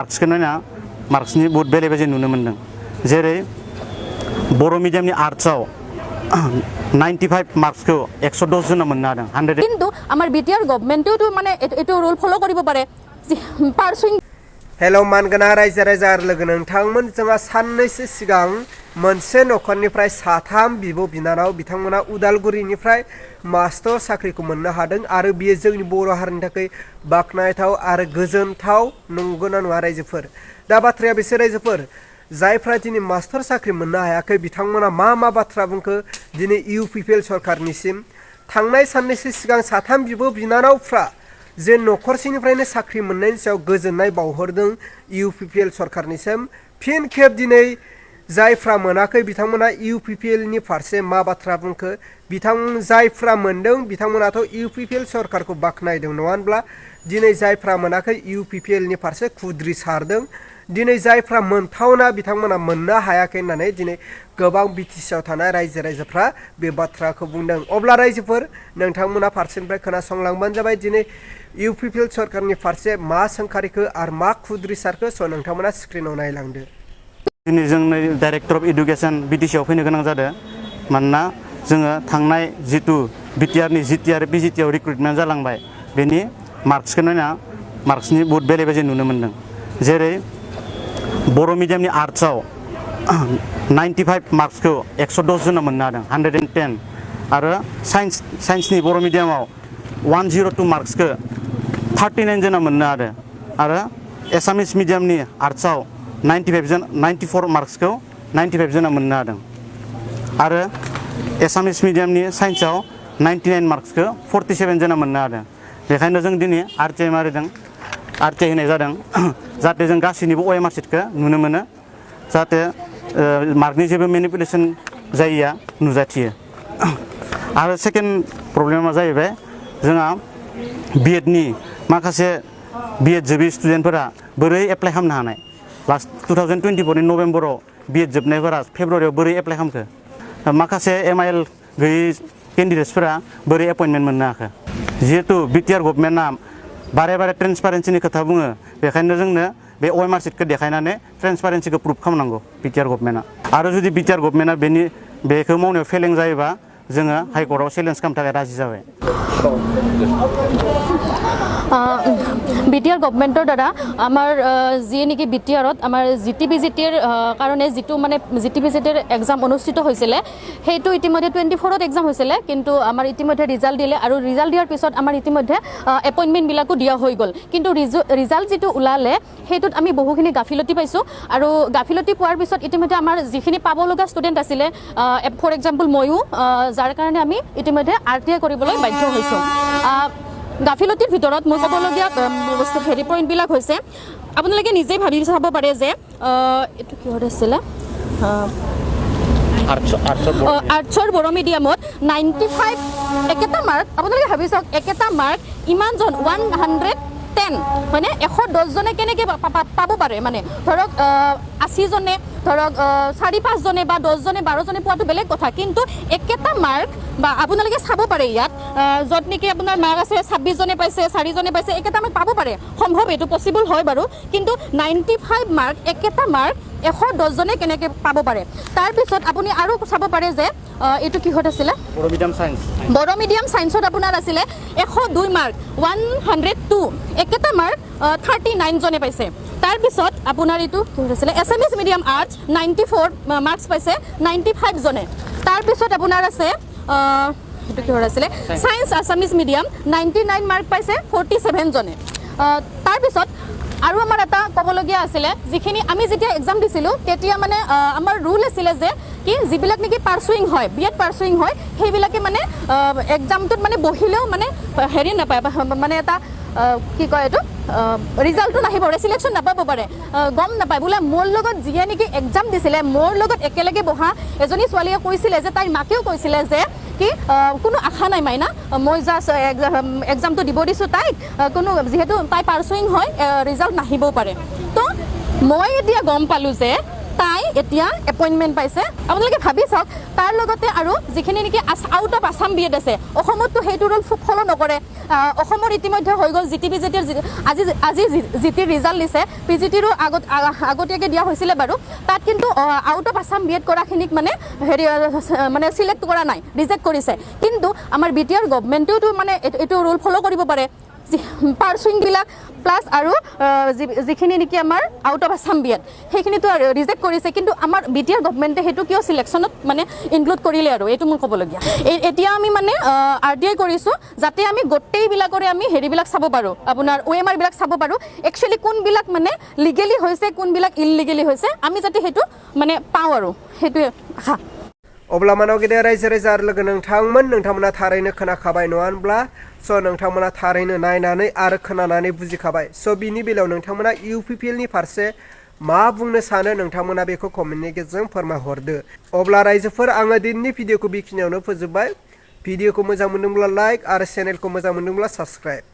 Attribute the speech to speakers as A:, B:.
A: मार्क्सखौ नायना मार्क्सनि बहुत बेले बेजे नुनो मोनदों जेरै बर' मिडियामनि आर्ट्सआव 95 मार्क्सखौ 110 जना मोननो हादों 100
B: কিন্তু আমাৰ বিটিআৰ গভৰ্নমেণ্টেও মানে এটো ৰুল ফলো কৰিব পাৰে পারসুইং
C: हेलो मानगोना रायजो राजा आरो लोगो नोंथांमोन जोंहा साननैसो सिगां मोनसे नखरनिफ्राय साथाम बिब' बिनानाव बिथांमोना उदालगुरिनिफ्राय मास्टर साख्रिखौ मोननो हादों आरो बियो जोंनि बर' हारिनि थाखाय बाखनायथाव आरो गोजोनथाव नंगौना नङा रायजोफोर दा बाथ्राया बिसोर रायजोफोर जायफ्रा दिनै मास्टर साख्रि मोननो हायाखै बिथांमोना मा बाथ्रा बुंखो दिनै इउपिपिएल सरकारनिसिम थांनाय साननैसो सिगां साथाम बिब' बिनानावफ्रा जे नखरसेनिफ्रायनो साख्रि मोननायनि सायाव गोजोननाय बावहरदों इउपिपिएल सरकारनिसिम फिन खेब दिनै जायफ्रा मोनाखै बिथांमोना इउपिपिएलनि फारसे मा बाथ्रा बुंखो जायफ्रा मोनदों बिथांमोनाथ' इउपिपिएल सरकारखौ बाख्नायदों नङा होनब्ला दिनै जायफ्रा मोनाखै इउपिपिएलनि फारसे खुद्रि सारदों दिनै जायफ्रा मोनथावना बिथांमोना मोननो हायाखै होननानै दिनै गोबां बिटिसिआव थानाय रायजोफ्रा बे बाथ्राखौ बुंदों अब्ला रायजोफोर नोंथांमोना फारसेनिफ्राय खोनासंलांबानो जाबाय दिनै इउपिपिएल सरकारनि फारसे मा सोंखारिखो आरो मा खुद्रि सारखो स' नोंथांमोना स्क्रिनाव नायलांदो
A: दिनै जोंनो डाइरेक्टर अफ इडुकेसन बिटिसिआव फैनो गोनां जादों मानोना जोङो थांनाय जितु बिटिआरनि जिटि आरो पिजिटिआव रिक्रुटमेन्ट जालांबाय बेनि मार्क्सखौ नायना मार्क्सनि बहुत बेले बेजे नुनो मोनदों जेरै बर' मिडियामनि आर्ट्सआव 95 मार्क्सखौ 110 जना मोननो हादों 110 आरो साइन्सनि बर' मिडियामाव 102 मार्क्सखौ 39 जना मोननो हादों आरो एसामिस मिडियामनि आर्ट्सआव 94 मार्क्सखौ 95 जना मोननो हादों आरो एसामिस मिडियामनि साइन्सआव 99 मार्क्सखौ 47 जना मोननो हादों बेखायनो जों दिनै आरटिआइ मारिदों आरटिआइ होनाय जादों जाहाथे जों गासैनिबो अएमआर सिटखौ नुनो मोनो जाहाथे मार्कनि जेबो मेनिपुलेसन जायिया नुजाथियो आरो सेकेन्ड प्रब्लेमा जाहैबाय जोंहा बिएडनि माखासे बिएड जोबै स्टुडेन्टफोरा बोरै एप्लाइ खालामनो हानाय लास्ट 2024 नभेम्बराव बिएड जोबनायफोरा फेब्रुवारियाव बोरै एप्लाइ खालामखो माखासे एमआइएल गैयै केन्डिडेट्सफोरा बोरै एपइन्टमेन्ट मोननो हाखो जिहेतु बिटिआर गभर्नमेन्टआ बारे ट्रेन्सपारेन्सिनि खोथा बुङो बेखायनो जोंनो बे अएमआर सिटखौ देखायनानै ट्रेन्सपारेन्सिखौ प्रुभ खालामनांगौ बिटिआर गभर्नमेन्टआ आरो जुदि बिटिआर गभर्नमेन्टआ बेखौ मावनायाव फेलें जायोबा जोङो हाइकर्टआव चेलेन्ज खालामनो थाखाय राजि जाबाय
B: বিটিআৰ গভৰ্নমেণ্টৰ দ্বাৰা আমাৰ যি নেকি বিটিআৰত আমাৰ জিটিবিজিটিৰ কাৰণে যিটো মানে জিটিবিজিটিৰ এক্সাম অনুষ্ঠিত হৈছিলে সেইটো ইতিমধ্যে 24ত এক্সাম হৈছিলে কিন্তু আমাৰ ইতিমধ্যে ৰিজাল্ট দিলে আৰু ৰিজাল্ট দিয়াৰ পিছত আমাৰ ইতিমধ্যে এপইণ্টমেণ্টবিলাকো দিয়া হৈ গ'ল কিন্তু ৰিজাল্ট যিটো ওলালে সেইটোত আমি বহুখিনি গাফিলতি পাইছোঁ আৰু গাফিলতি পোৱাৰ পিছত ইতিমধ্যে আমাৰ যিখিনি পাব লগা ষ্টুডেণ্ট আছিলে ফৰ এক্সাম্পল ময়ো যাৰ কাৰণে আমি ইতিমধ্যে আৰটিআই কৰিবলৈ বাধ্য হৈছোঁ গাফিলতিৰ ভিতৰত মই ক'বলগীয়া পইণ্টবিলাক হৈছে আপোনালোকে নিজেই ভাবি চাব পাৰে যে এইটো কিহত আছিলে আৰ্টছৰ বড়ো মিডিয়ামত 95 একেটা মাৰ্ক আপোনালোকে ভাবি চাওক একেটা মাৰ্ক ইমানজন 110 মানে 110 জনে কেনেকৈ পাব পাৰে মানে ধৰক 80 জনে ধৰক 4-5 জনে বা 10 জনে 12 জনে পোৱাটো বেলেগ কথা কিন্তু একেটা মাৰ্ক বা আপোনালোকে চাব পাৰে ইয়াত য'ত নেকি আপোনাৰ মাৰ্ক আছে 26 জনে পাইছে 4 জনে পাইছে একেটা মাৰ্ক পাব পাৰে সম্ভৱ এইটো পচিবল হয় বাৰু কিন্তু 95 মাৰ্ক একেটা মাৰ্ক 110 জনে কেনেকৈ পাব পাৰে তাৰপিছত আপুনি আৰু চাব পাৰে যে এইটো কিহত আছিলে বড়ো মিডিয়াম ছায়েন্সত আপোনাৰ আছিলে 102 মাৰ্ক 102 একেটা মাৰ্ক 39 জনে পাইছে তাৰপিছত আপোনাৰ এইটো কিহত আছিলে এছএমএছ মিডিয়াম আৰ্টছ 94 মাৰ্কছ পাইছে 95 জনে তাৰপিছত আপোনাৰ আছে এইটো কিহত আছিলে ছায়েন্স আছামিজ মিডিয়াম 99 মাৰ্ক পাইছে 47 জনে তাৰপিছত আৰু আমাৰ এটা ক'বলগীয়া আছিলে যিখিনি আমি যেতিয়া এক্সাম দিছিলোঁ তেতিয়া মানে আমাৰ ৰুল আছিলে যে কি যিবিলাক নেকি পাৰ্চুইং হয় বিএড পাৰ্চুইং হয় সেইবিলাকে মানে এক্সামটোত মানে বহিলেও মানে হেৰি নাপায় মানে এটা কি কয় এইটো ৰিজাল্টটো নাহিব চিলেকশ্যন নাপাব পাৰে গম নাপায় বোলে মোৰ লগত যিয়ে নেকি এক্সাম দিছিলে মোৰ লগত একেলগে বহা এজনী ছোৱালীয়ে কৈছিলে যে তাইৰ মাকেও কৈছিলে যে কি কোনো আশা নাই মাইনা মই জাষ্ট এক্সামটো দিব দিছোঁ তাইক কোনো যিহেতু তাই পাৰ্চুইং হয় ৰিজাল্ট নাহিবও পাৰে তো মই এতিয়া গম পালোঁ যে তাই এতিয়া এপইণ্টমেণ্ট পাইছে আপোনালোকে ভাবি চাওক তাৰ লগতে আৰু যিখিনি নেকি out of Assam B Ed আছে অসমততো সেইটো ৰুল ফ'ল' নকৰে অসমৰ ইতিমধ্যে হৈ গ'ল জি টি আজি জি টিৰ ৰিজাল্ট দিছে পি জি টিৰো আগতীয়াকৈ দিয়া হৈছিলে বাৰু তাত কিন্তু out of Assam B Ed কৰাখিনিক মানে হেৰি মানে চিলেক্ট কৰা নাই ৰিজেক্ট কৰিছে কিন্তু আমাৰ বি টি আৰ গভমেণ্টেওতো মানে এইটো ৰুল ফ'ল' কৰিব পাৰে পাৰ্চুইংবিলাক প্লাছ আৰু যিখিনি নেকি আমাৰ out of Assam B Ed সেইখিনিতো ৰিজেক্ট কৰিছে কিন্তু আমাৰ বি টি আৰ গভমেণ্টে সেইটো কিয় চিলেকশ্যনত মানে ইনক্লুড কৰিলে আৰু এইটো মোৰ ক'বলগীয়া এতিয়া আমি মানে আৰ টি আই কৰিছোঁ যাতে আমি গোটেইবিলাকৰে আমি হেৰিবিলাক চাব পাৰোঁ আপোনাৰ OMR বিলাক চাব পাৰোঁ একচুৱেলি কোনবিলাক মানে লিগেলি হৈছে কোনবিলাক ইললিগেলি হৈছে আমি যাতে সেইটো মানে পাওঁ আৰু সেইটোৱে আশা
C: अब्ला मानाव गेदेर रायजो राजा आरो लोगो नोंथांमोना थारैनो खोनाखाबाय नङा होनब्ला स' नोंथांमोना थारैनो नायनानै आरो खोनानानै बुजिखाबाय स' बिनि बेलायाव नोंथांमोना UPPL नि फारसे मा बुंनो सानो नोंथांमोना बेखौ कमेन्टनि गेजेरजों फोरमायहरदो अब्ला रायजोफोर आङो दिनैनि भिडिअखौ बेखिनियावनो फोजोबबाय भिडिअखौ मोजां मोनदोंब्ला लाइक आरो चेनेलखौ मोजां मोनदोंब्ला साबस्क्राइब